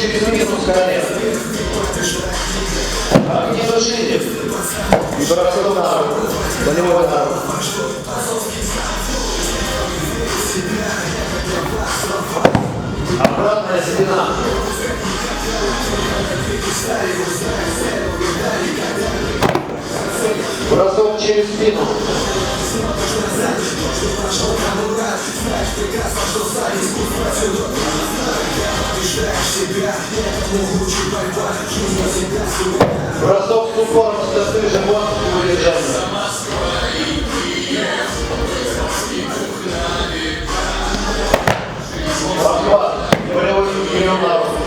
через минус колен. Не душите. И бросок на руку. Болевой на руку. Обратная спина. Бросок через спину. Бросок с упором стопы, живот и удержание. Захват. Болевой прием на руку.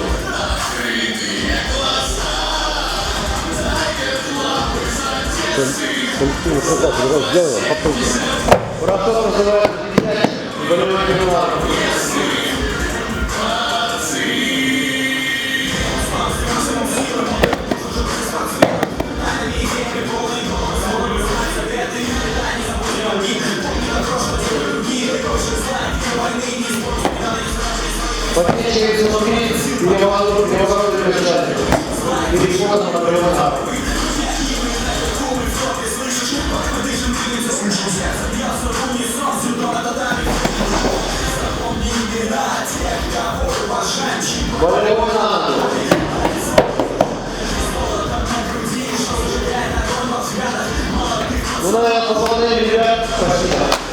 Бросок называется десяточный. Болевой прием на руку. Подсвечивается внутри переворотное движение. Переходом на болевой на руку. Болевой на руку. Ну, наверное, пополнение ребят. Спасибо.